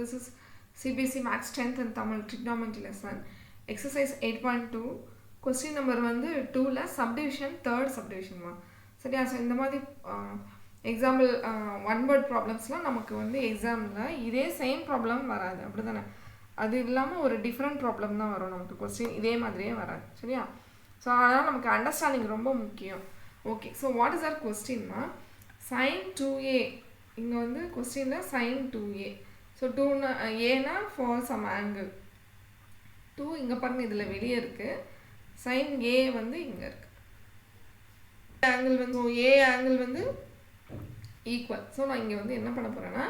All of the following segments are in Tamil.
this is CBSE Max 10th and Tamil Trigonometry lesson. Exercise 8.2. Question number வந்து 2ல subdivision, third subdivision மா. சரியா? ஸோ இந்த மாதிரி எக்ஸாம்பிள் ஒன் வேர்ட் ப்ராப்ளம்ஸ்லாம் நமக்கு வந்து எக்ஸாமில் இதே சேம் ப்ராப்ளம் வராது, அப்படி தானே? அது இல்லாமல் ஒரு டிஃப்ரெண்ட் ப்ராப்ளம் தான் வரும் நமக்கு. கொஸ்டின் இதே மாதிரியே வராது, சரியா? ஸோ அதனால் நமக்கு அண்டர்ஸ்டாண்டிங் ரொம்ப முக்கியம். Okay, so what is our கொஸ்டின்னா sin 2a. இங்கே வந்து கொஸ்டினில் sin 2a. ஸோ 2னா ஏனா ஃபார் சம் ஆங்கிள் 2 இங்கே பாருங்கள், இதில் வெளியே இருக்குது. sin a வந்து இங்கே இருக்குது. ஆங்கிள் வந்து ஏ ஆங்கிள் வந்து ஈக்குவல். ஸோ நான் இங்கே வந்து என்ன பண்ண போகிறேன்னா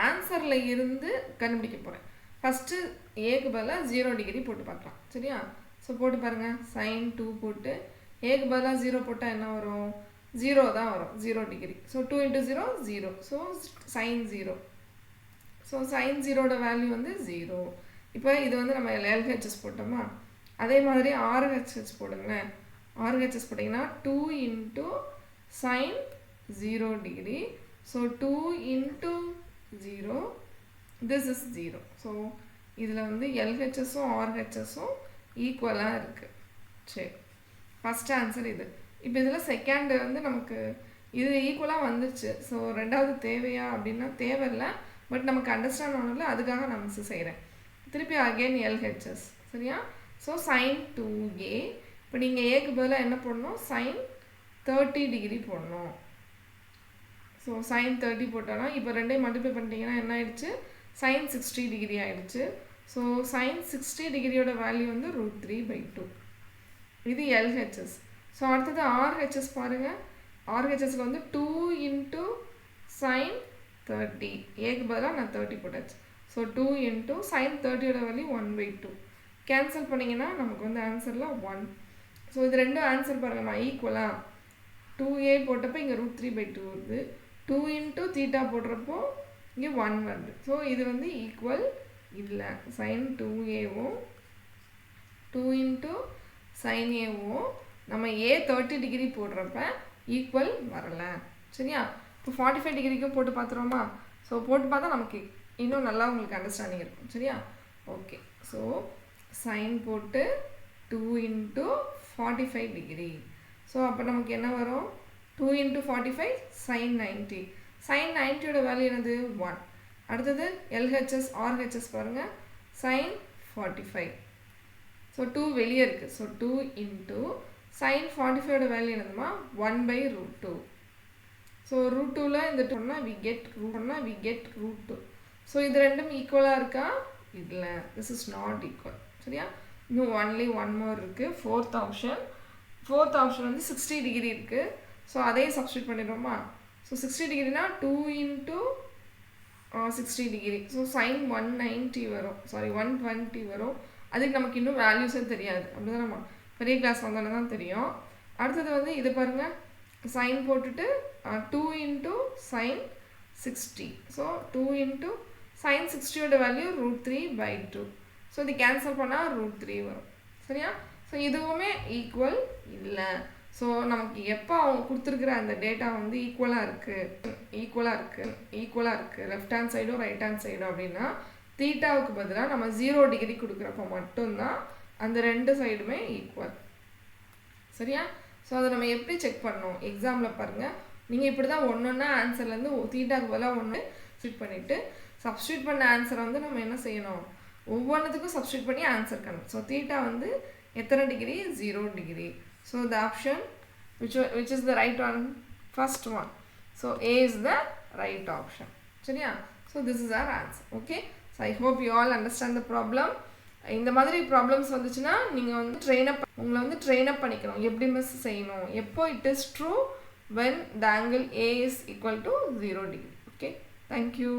ஆன்சரில் இருந்து கண்டுபிடிக்க போகிறேன். ஃபஸ்ட்டு ஏக்கு பதிலாக 0 டிகிரி போட்டு பார்க்கலாம், சரியா? ஸோ போட்டு பாருங்கள், sin 2 போட்டு ஏக்கு பதிலாக 0 போட்டால் என்ன வரும்? 0 தான் வரும், 0 degree. So 2 × 0 0. So sin 0. So sin 0ஓட வேல்யூ வந்து 0. இப்போ இது வந்து நம்ம LHS போட்டோமா, அதே மாதிரி RHS போடுங்களேன். RHS போட்டிங்கன்னா 2 × sin 0 degree. So 2 × 0, this is 0. So இதில் வந்து LHSம் RHSம் ஈக்குவலாக இருக்குது. சரி, ஃபஸ்ட் ஆன்சர் இது. இப்போ இதில் செகண்டு வந்து நமக்கு இது ஈக்குவலாக வந்துருச்சு. ஸோ ரெண்டாவது தேவையா அப்படின்னா தேவையில்லை, பட் நமக்கு அண்டர்ஸ்டாண்ட் ஆனதில்ல, அதுக்காக நான் மிஸ் செய்கிறேன். திருப்பி அகெயின் LHS, சரியா? So sin 2a. இப்போ நீங்கள் ஏக்கு பதிலாக என்ன போடணும்? sin 30 டிகிரி போடணும். ஸோ sin 30 போட்டோன்னா இப்போ ரெண்டையும் மல்டிப்ளை பண்ணிட்டீங்கன்னா என்ன ஆயிடுச்சு? sin 60 டிகிரி ஆயிடுச்சு. ஸோ sin 60 டிகிரியோட வேல்யூ வந்து √3/2. இது LHS. ஸோ அடுத்தது RHS பாருங்கள். RHSல வந்து 2 × sin 30. ஏக்கு பதிலாக நான் 30 போட்டாச்சு. ஸோ 2 × sin 30யோட வேல்யூ 1/2. கேன்சல் பண்ணிங்கன்னா நமக்கு வந்து ஆன்சரில் 1. ஸோ இது ரெண்டும் ஆன்சர் பாருங்கள், நான் ஈக்குவலாக 2a போட்டப்போ இங்கே √3/2 வருது. 2 × θ போடுறப்போ இங்கே 1 வருது. ஸோ இது வந்து ஈக்குவல் இல்லை. sin 2aவும் 2 × sin aவும் நம்ம a 30 டிகிரி போடுறப்ப ஈக்குவல் வரலை, சரியா? இப்போ 45 டிகிரிக்கும் போட்டு பார்த்துருவோமா? ஸோ போட்டு பார்த்தா நமக்கு இன்னும் நல்லா உங்களுக்கு அண்டர்ஸ்டாண்டிங் இருக்கும், சரியா? ஓகே, ஸோ சைன் போட்டு 2 × 45 டிகிரி. ஸோ அப்போ நமக்கு என்ன வரும்? 2 × 45 sin 90. sin 90யோட வேல்யூ என்னது? 1. அடுத்தது LHS RHS பாருங்கள், sin 45. ஸோ 2 வெளியே இருக்குது. ஸோ 2 × sin 45யோட வேல்யூ என்னதுமா? 1/√2. ஸோ √2ல இந்த 2னா we get √2. ஸோ இது ரெண்டும் ஈக்குவலாக இருக்கா? இல்லை, this is not equal, சரியா? இன்னும் ஒன்லி ஒன் மோர் இருக்குது. ஃபோர்த் ஆப்ஷன் வந்து 60 டிகிரி இருக்குது. ஸோ அதையும் சப்ஸ்டியூட் பண்ணிடுவோமா? ஸோ 60 டிகிரினா 2 × 60 டிகிரி. ஸோ sin 190 வரும், சாரி 120 வரும். அதுக்கு நமக்கு இன்னும் வேல்யூஸே தெரியாது, அப்படிதான் நம்ம பெரிய கிளாஸ் வந்தோன்னே தான் தெரியும். அடுத்தது வந்து இது பாருங்கள், சைன் போட்டுட்டு 2 × sin 60. ஸோ 2 × sin 60யோட வேல்யூ √3/2. ஸோ இது கேன்சல் பண்ணால் √3 வரும், சரியா? ஸோ இதுவுமே ஈக்குவல் இல்லை. ஸோ நமக்கு எப்போ அவங்க கொடுத்துருக்குற அந்த டேட்டா வந்து ஈக்குவலாக இருக்குது லெஃப்ட் ஹேண்ட் சைடும் ரைட் ஹேண்ட் சைடும் அப்படின்னா தீட்டாவுக்கு பதிலாக நம்ம 0 டிகிரி கொடுக்குறப்ப மட்டும்தான் அந்த ரெண்டு சைடுமே ஈக்குவல், சரியா? ஸோ அதை நம்ம எப்படி செக் பண்ணணும்? எக்ஸாமில் பாருங்கள், நீங்கள் இப்படி தான் ஒன்றா ஆன்சர்லேருந்து தீட்டாவுக்கு பதிலாக ஒன்று சப்ஸ்டியூட் பண்ணிவிட்டு சப்ஸ்டியூட் பண்ண ஆன்சரை வந்து நம்ம என்ன செய்யணும்? ஒவ்வொன்றுத்துக்கும் சப்ஸ்டியூட் பண்ணி ஆன்சர் பண்ணணும். ஸோ தீட்டா வந்து எத்தனை degree? 0 degree. So the option which is the right one, first one. So A is the right option, சரியா? So this is our answer. Okay, so I hope you all understand the problem. இந்த மாதிரி ப்ராப்ளம்ஸ் வந்துச்சுன்னா நீங்கள் வந்து உங்களை வந்து ட்ரெயின் அப் பண்ணிக்கணும். எப்படி மிஸ் செய்யணும்? எப்போ it is true when the angle A is equal to 0 degree. Okay, thank you.